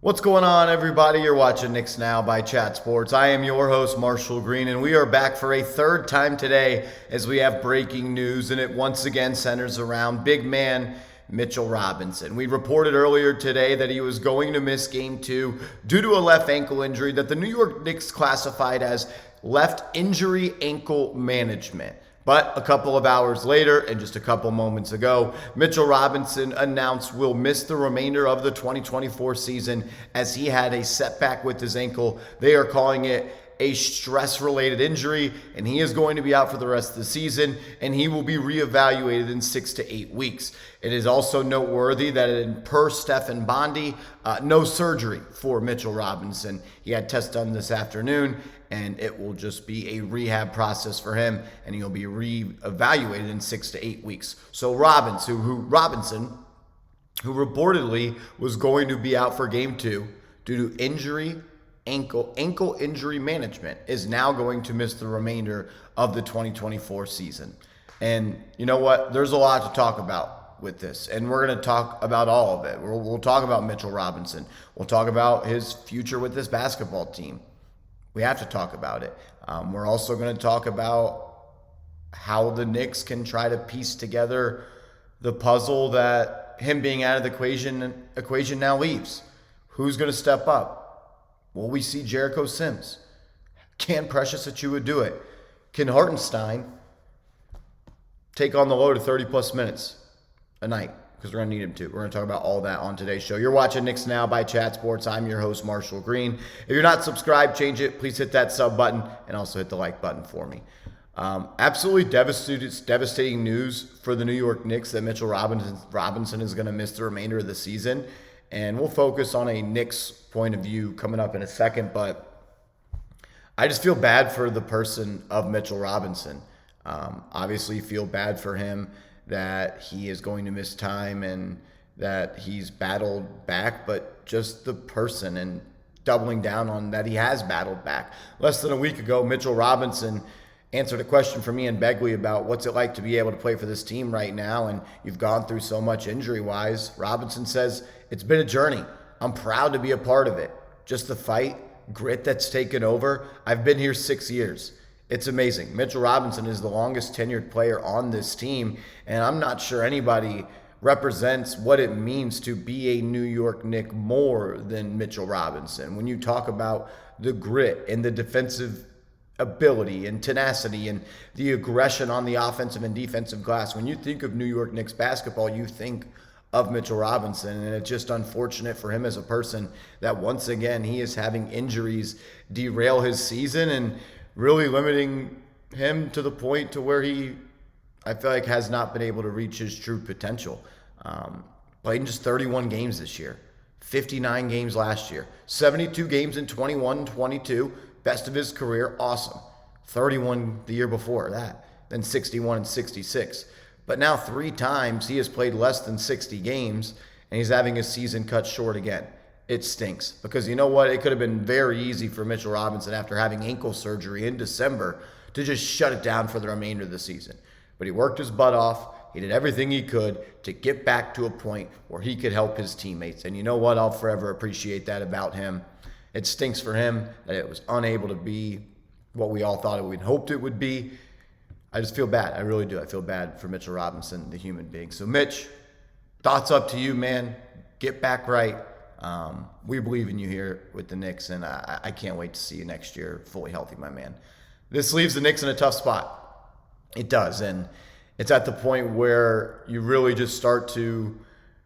What's going on, everybody? You're watching Knicks Now by Chat Sports. I am your host, Marshall Green, and we are back for a third time today as we have breaking news, and it once again centers around big man Mitchell Robinson. We reported earlier today that he was going to miss Game 2 due to a left ankle injury that the New York Knicks classified as left injury ankle management. But a couple of hours later, and just a couple moments ago, Mitchell Robinson announced will miss the remainder of the 2024 season as he had a setback with his ankle. They are calling it a stress-related injury, and he is going to be out for the rest of the season, and he will be reevaluated in 6 to 8 weeks. It is also noteworthy that per Stephen Bondi, no surgery for Mitchell Robinson. He had tests done this afternoon, and it will just be a rehab process for him, and he'll be reevaluated in 6 to 8 weeks. So Robinson, who reportedly was going to be out for Game 2 due to ankle injury management, is now going to miss the remainder of the 2024 season. And you know what? There's a lot to talk about with this, and we're going to talk about all of it. We'll talk about Mitchell Robinson. We'll talk about his future with this basketball team. We have to talk about it. We're also going to talk about how the Knicks can try to piece together the puzzle that him being out of the equation now leaves. Who's going to step up? Will we see Jericho Sims? Can Precious Achiuwa do it? Can Hartenstein take on the load of 30-plus minutes a night? Because we're going to need him to. We're going to talk about all that on today's show. You're watching Knicks Now by Chat Sports. I'm your host, Marshall Green. If you're not subscribed, change it. Please hit that sub button and also hit the like button for me. Absolutely devastating news for the New York Knicks that Mitchell Robinson is going to miss the remainder of the season. And we'll focus on a Knicks point of view coming up in a second. But I just feel bad for the person of Mitchell Robinson. Obviously, feel bad for him that he is going to miss time and that he's battled back, but just the person and doubling down on that he has battled back. Less than a week ago, Mitchell Robinson answered a question from Ian Begley about what's it like to be able to play for this team right now, and you've gone through so much injury-wise. Robinson says, it's been a journey. I'm proud to be a part of it. Just the fight, grit that's taken over. I've been here 6 years. It's amazing. Mitchell Robinson is the longest tenured player on this team, and I'm not sure anybody represents what it means to be a New York Knick more than Mitchell Robinson. When you talk about the grit and the defensive ability and tenacity and the aggression on the offensive and defensive glass, when you think of New York Knicks basketball, you think of Mitchell Robinson, and it's just unfortunate for him as a person that once again he is having injuries derail his season and really limiting him to the point to where I feel like, has not been able to reach his true potential. Played in just 31 games this year, 59 games last year, 72 games in 21-22, best of his career, awesome. 31 the year before that, then 61 and 66. But now 3 times he has played less than 60 games, and he's having his season cut short again. It stinks because you know what? It could have been very easy for Mitchell Robinson after having ankle surgery in December to just shut it down for the remainder of the season. But he worked his butt off. He did everything he could to get back to a point where he could help his teammates. And you know what? I'll forever appreciate that about him. It stinks for him that it was unable to be what we all thought we'd hoped it would be. I just feel bad. I really do. I feel bad for Mitchell Robinson, the human being. So, Mitch, thoughts up to you, man. Get back right. We believe in you here with the Knicks, and I can't wait to see you next year fully healthy, my man. This leaves the Knicks in a tough spot. It does, and it's at the point where you really just start to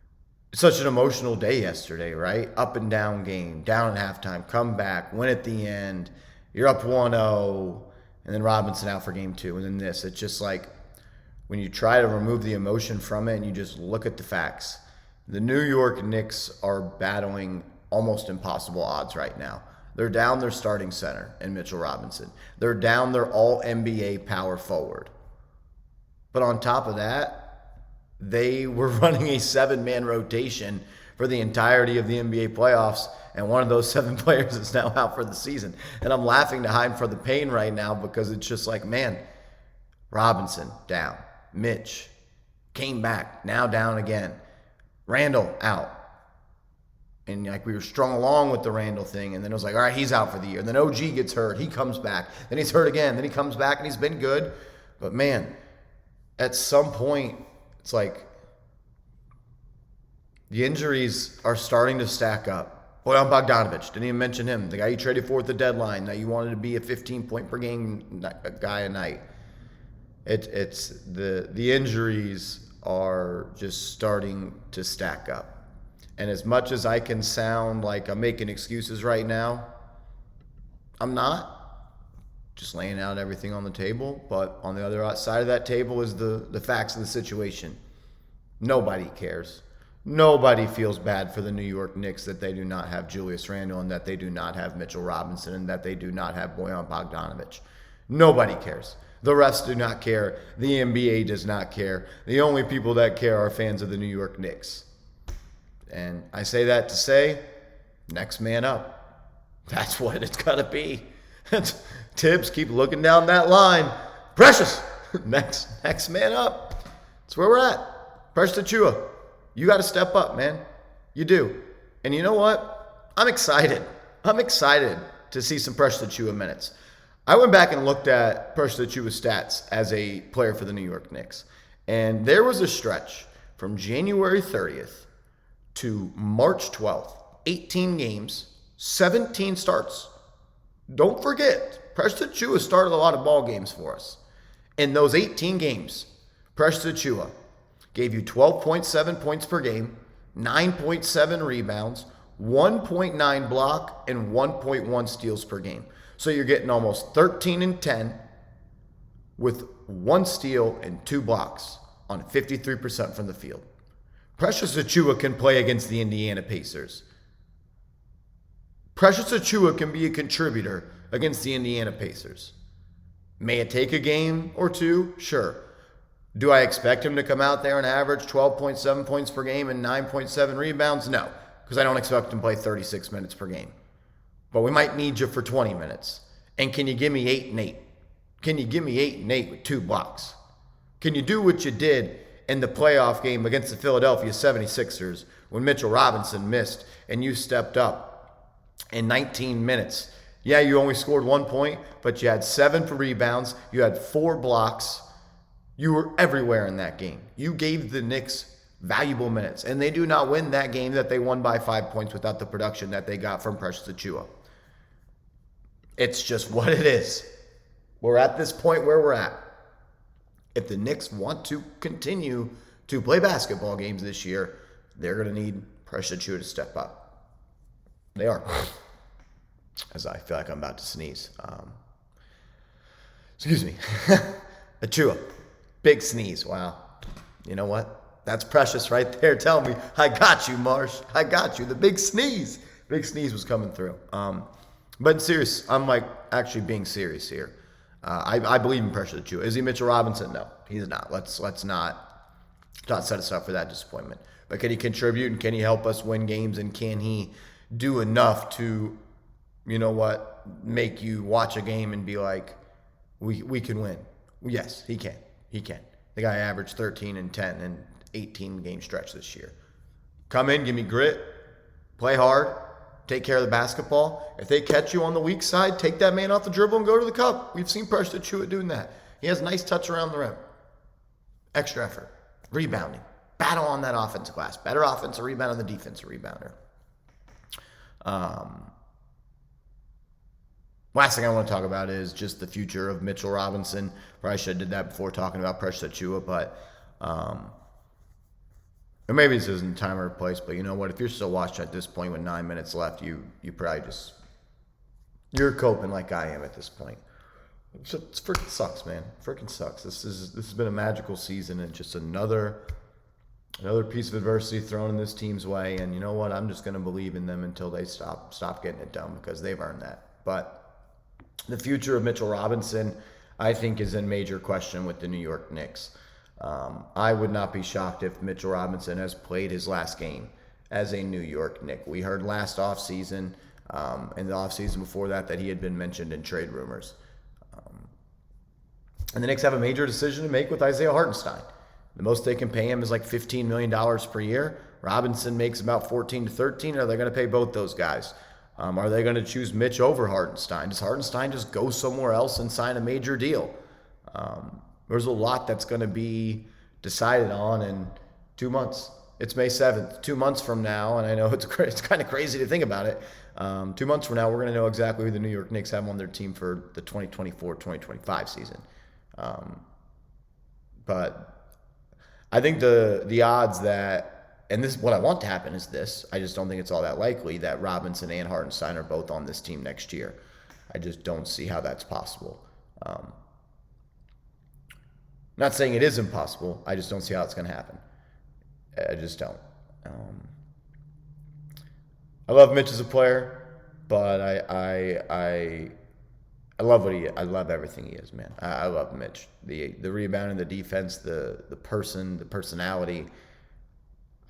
– such an emotional day yesterday, right? Up and down game, down at halftime, come back, win at the end. You're up 1-0, and then Robinson out for Game 2, and then this. It's just like when you try to remove the emotion from it and you just look at the facts. The New York Knicks are battling almost impossible odds right now. They're down their starting center in Mitchell Robinson. They're down their all-NBA power forward. But on top of that, they were running a 7-man rotation for the entirety of the NBA playoffs, and one of those 7 players is now out for the season. And I'm laughing to hide from the pain right now because it's just like, man, Robinson down, Mitch came back, now down again. Randall out. And like we were strung along with the Randall thing, and then it was like, all right, he's out for the year. And then OG gets hurt, he comes back. Then he's hurt again, then he comes back, and he's been good. But man, at some point, it's like the injuries are starting to stack up. Bojan Bogdanovic, didn't even mention him. The guy you traded for at the deadline, that you wanted to be a 15-point per game guy a night. It's the injuries are just starting to stack up. And as much as I can sound like I'm making excuses right now, I'm not. Just laying out everything on the table. But on the other side of that table is the facts of the situation. Nobody cares. Nobody feels bad for the New York Knicks that they do not have Julius Randle and that they do not have Mitchell Robinson and that they do not have Bojan Bogdanovic. Nobody cares. The refs do not care. The NBA does not care. The only people that care are fans of the New York Knicks. And I say that to say, next man up. That's what it's got to be. Tibbs, keep looking down that line. Precious, next man up. That's where we're at. Precious Achiuwa, you got to step up, man. You do. And you know what? I'm excited. I'm excited to see some Precious Achiuwa minutes. I went back and looked at Precious Achiuwa's stats as a player for the New York Knicks. And there was a stretch from January 30th to March 12th, 18 games, 17 starts. Don't forget, Precious Achiuwa started a lot of ball games for us. In those 18 games, Precious Achiuwa gave you 12.7 points per game, 9.7 rebounds, 1.9 block, and 1.1 steals per game. So you're getting almost 13 and 10 with 1 steal and 2 blocks on 53% from the field. Precious Achiuwa can play against the Indiana Pacers. Precious Achiuwa can be a contributor against the Indiana Pacers. May it take a game or two? Sure. Do I expect him to come out there and average 12.7 points per game and 9.7 rebounds? No, because I don't expect him to play 36 minutes per game. But we might need you for 20 minutes. And can you give me 8 and 8? Can you give me 8 and 8 with 2 blocks? Can you do what you did in the playoff game against the Philadelphia 76ers when Mitchell Robinson missed and you stepped up in 19 minutes? Yeah, you only scored 1 point, but you had 7 for rebounds. You had 4 blocks. You were everywhere in that game. You gave the Knicks valuable minutes, and they do not win that game that they won by 5 points without the production that they got from Precious Achiuwa. It's just what it is. We're at this point where we're at. If the Knicks want to continue to play basketball games this year, they're going to need Precious Achiuwa to step up. They are. As I feel like I'm about to sneeze. Excuse me. Achiuwa. Big sneeze. Wow. You know what? That's Precious right there. Tell me, I got you, Marsh. I got you. The big sneeze. Big sneeze was coming through. But serious, I'm like actually being serious here. I believe in Precious Achiuwa. Is he Mitchell Robinson? No, he's not. Let's not set us up for that disappointment. But can he contribute and can he help us win games and can he do enough to, you know what, make you watch a game and be like, we can win? Yes, he can. He can. The guy averaged 13 and 10 in 18 game stretch this year. Come in, give me grit, play hard, take care of the basketball. If they catch you on the weak side, take that man off the dribble and go to the cup. We've seen Precious Achiuwa doing that. He has a nice touch around the rim. Extra effort. Rebounding. Battle on that offensive glass. Better offensive rebound than the defensive rebounder. Last thing I want to talk about is just the future of Mitchell Robinson. Probably should have did that before talking about Precious Achiuwa, but or maybe this isn't time or place, but you know what? If you're still watching at this point with 9 minutes left, you probably just, you're coping like I am at this point. It freaking sucks, man. Freaking sucks. This has been a magical season and just another piece of adversity thrown in this team's way. And you know what? I'm just going to believe in them until they stop getting it done because they've earned that. But the future of Mitchell Robinson, I think, is in major question with the New York Knicks. I would not be shocked if Mitchell Robinson has played his last game as a New York Knick. We heard last offseason, and the offseason before that he had been mentioned in trade rumors. And the Knicks have a major decision to make with Isaiah Hartenstein. The most they can pay him is like $15 million per year, Robinson makes about 14 to 13. Are they going to pay both those guys? Are they going to choose Mitch over Hartenstein? Does Hartenstein just go somewhere else and sign a major deal? There's a lot that's going to be decided on in 2 months. It's May 7th, 2 months from now, and I know it's kind of crazy to think about it. 2 months from now, we're going to know exactly who the New York Knicks have on their team for the 2024-2025 season. But I think the odds that, and this what I want to happen is this, I just don't think it's all that likely that Robinson and Hartenstein are both on this team next year. I just don't see how that's possible. Not saying it is impossible. I just don't see how it's going to happen. I just don't. I love Mitch as a player, but I love I love everything he is, man. I love Mitch. The rebounding, the defense, the personality.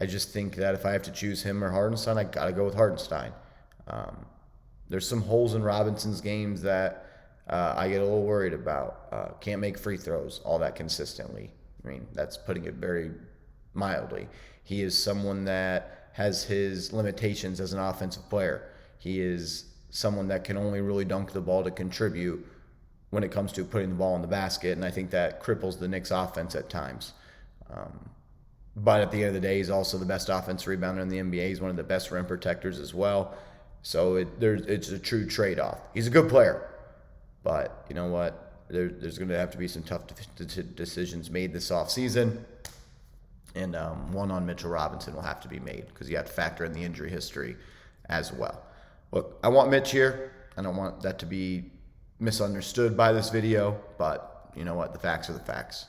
I just think that if I have to choose him or Hartenstein, I got to go with Hartenstein. There's some holes in Robinson's games that I get a little worried about. Can't make free throws all that consistently. I mean, that's putting it very mildly. He is someone that has his limitations as an offensive player. He is someone that can only really dunk the ball to contribute when it comes to putting the ball in the basket, and I think that cripples the Knicks' offense at times. But at the end of the day, he's also the best offensive rebounder in the NBA. He's one of the best rim protectors as well. So it's a true trade-off. He's a good player, but you know what? There's going to have to be some tough decisions made this offseason. And one on Mitchell Robinson will have to be made because you have to factor in the injury history as well. Look, I want Mitch here. I don't want that to be misunderstood by this video, but you know what? The facts are the facts.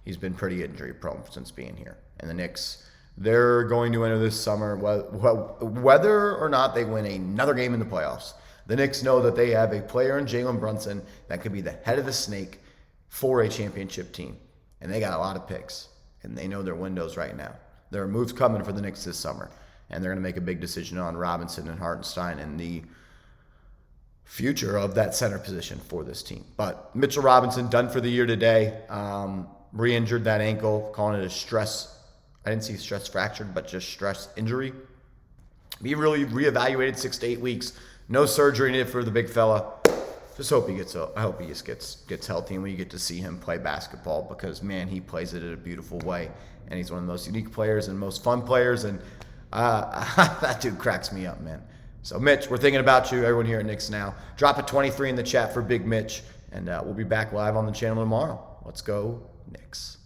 He's been pretty injury prone since being here. And the Knicks, they're going to enter this summer, whether or not they win another game in the playoffs. The Knicks know that they have a player in Jalen Brunson that could be the head of the snake for a championship team. And they got a lot of picks. And they know their windows right now. There are moves coming for the Knicks this summer. And they're going to make a big decision on Robinson and Hartenstein and the future of that center position for this team. But Mitchell Robinson, done for the year today. Re-injured that ankle, calling it a stress. I didn't see stress fractured, but just stress injury. Be really reevaluated 6 to 8 weeks. No surgery needed for the big fella. Just hope he gets. I hope he just gets healthy, and we get to see him play basketball because man, he plays it in a beautiful way, and he's one of the most unique players and most fun players, and that dude cracks me up, man. So Mitch, we're thinking about you. Everyone here at Knicks Now, drop a 23 in the chat for Big Mitch, and we'll be back live on the channel tomorrow. Let's go Knicks.